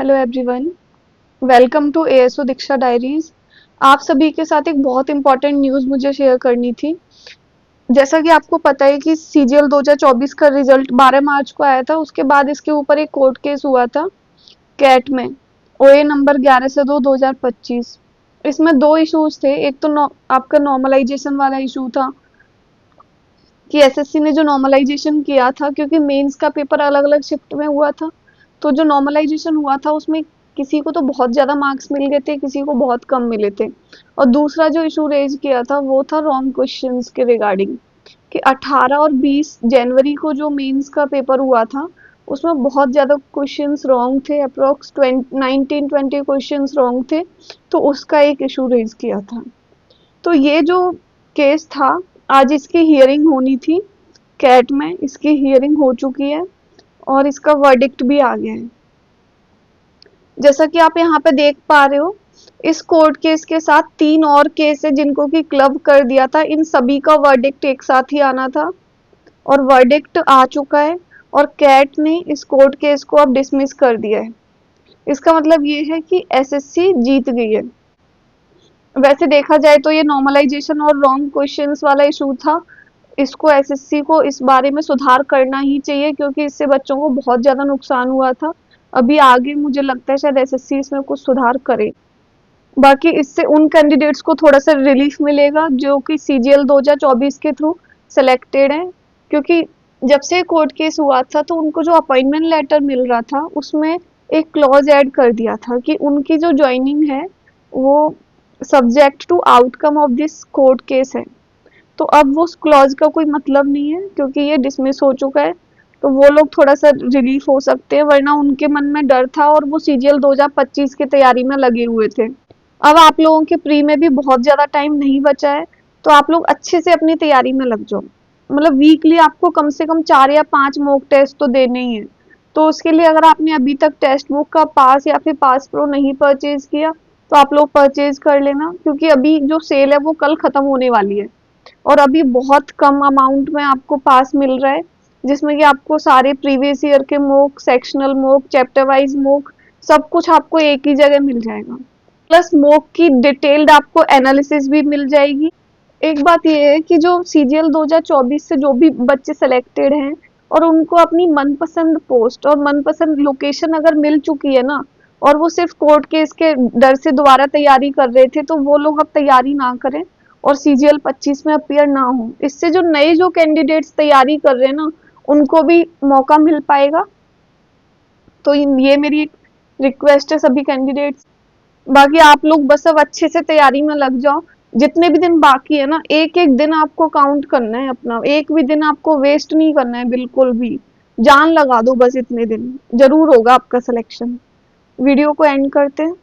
Hello everyone, welcome to ASO Diksha diaries. आप सभी के साथ एक बहुत इंपॉर्टेंट न्यूज़ मुझे शेयर करनी थी। जैसा कि आपको पता है कि सीजीएल 2024 का रिजल्ट 12 मार्च को आया था। उसके बाद इसके ऊपर एक कोर्ट केस हुआ था कैट में, ओए नंबर 11 से 2025। इसमें दो इश्यूज थे। एक तो आपका नॉर्मलाइजेशन वाला इशू था कि एसएससी ने जो नॉर्मलाइजेशन किया था, क्योंकि मेंस का पेपर अलग अलग शिफ्ट में हुआ था, तो जो नॉर्मलाइजेशन हुआ था उसमें किसी को तो बहुत ज़्यादा मार्क्स मिल गए थे, किसी को बहुत कम मिले थे। और दूसरा जो इशू रेज किया था वो था रॉन्ग क्वेश्चंस के रिगार्डिंग, कि 18 और 20 जनवरी को जो मेंस का पेपर हुआ था उसमें बहुत ज़्यादा क्वेश्चंस रॉन्ग थे। अप्रोक्स 19-20 क्वेश्चंस रॉन्ग थे, तो उसका एक इशू रेज किया था। तो ये जो केस था, आज इसकी हियरिंग होनी थी कैट में। इसकी हियरिंग हो चुकी है और इसका वर्डिक्ट भी आ गया है। जैसा कि आप यहाँ पे देख पा रहे हो, इस कोर्ट केस के साथ 3 और केस है जिनको कि क्लब कर दिया था। इन सभी का वर्डिक्ट एक साथ ही आना था और वर्डिक्ट आ चुका है और कैट ने इस कोर्ट केस को अब डिसमिस कर दिया है। इसका मतलब ये है कि एसएससी जीत गई है। वैसे देखा जाए तो ये नॉर्मलाइजेशन और रॉन्ग क्वेश्चंस वाला इशू था। इसको एसएससी को इस बारे में सुधार करना ही चाहिए, क्योंकि इससे बच्चों को बहुत ज़्यादा नुकसान हुआ था। अभी आगे मुझे लगता है शायद एसएससी इसमें कुछ सुधार करे। बाकी इससे उन कैंडिडेट्स को थोड़ा सा रिलीफ मिलेगा जो कि सीजीएल 2024 के थ्रू सेलेक्टेड हैं, क्योंकि जब से कोर्ट केस हुआ था तो उनको जो अपॉइंटमेंट लेटर मिल रहा था उसमें एक क्लॉज ऐड कर दिया था कि उनकी जो ज्वाइनिंग है वो subject to outcome of this court case है। तो अब वो उस क्लॉज का कोई मतलब नहीं है, क्योंकि ये डिसमिस हो चुका है। तो वो लोग थोड़ा सा रिलीफ हो सकते हैं, वरना उनके मन में डर था और वो सीजीएल 2025 की तैयारी में लगे हुए थे। अब आप लोगों के प्री में भी बहुत ज़्यादा टाइम नहीं बचा है, तो आप लोग अच्छे से अपनी तैयारी में लग जाओ। मतलब वीकली आपको कम से कम 4 या 5 मॉक टेस्ट तो देने ही है। तो उसके लिए अगर आपने अभी तक टेक्स्ट बुक का पास या फिर पास प्रो नहीं परचेज किया तो आप लोग परचेज कर लेना, क्योंकि अभी जो सेल है वो कल ख़त्म होने वाली है। और अभी बहुत कम अमाउंट में आपको पास मिल रहा है, जिसमें कि आपको सारे प्रीवियस ईयर के mock, sectional mock, chapter wise mock, सब कुछ आपको एक ही जगह मिल जाएगा। प्लस मोक की डिटेल्ड आपको एनालिसिस भी मिल जाएगी। एक बात ये है कि जो सीजीएल 2024 से जो भी बच्चे सेलेक्टेड हैं और उनको अपनी मनपसंद पोस्ट और मनपसंद लोकेशन अगर मिल चुकी है ना, और वो सिर्फ कोर्ट केस के डर से दोबारा तैयारी कर रहे थे, तो वो लोग अब तैयारी ना करें और सीजीएल 25 में अपीयर ना हो। इससे जो नए जो कैंडिडेट्स तैयारी कर रहे हैं ना, उनको भी मौका मिल पाएगा। तो ये मेरी एक रिक्वेस्ट है सभी कैंडिडेट्स। बाकी आप लोग बस अब अच्छे से तैयारी में लग जाओ। जितने भी दिन बाकी है ना, एक एक दिन आपको काउंट करना है अपना, एक भी दिन आपको वेस्ट नहीं करना है बिल्कुल भी। जान लगा दो बस, इतने दिन जरूर होगा आपका सिलेक्शन। वीडियो को एंड करते हैं।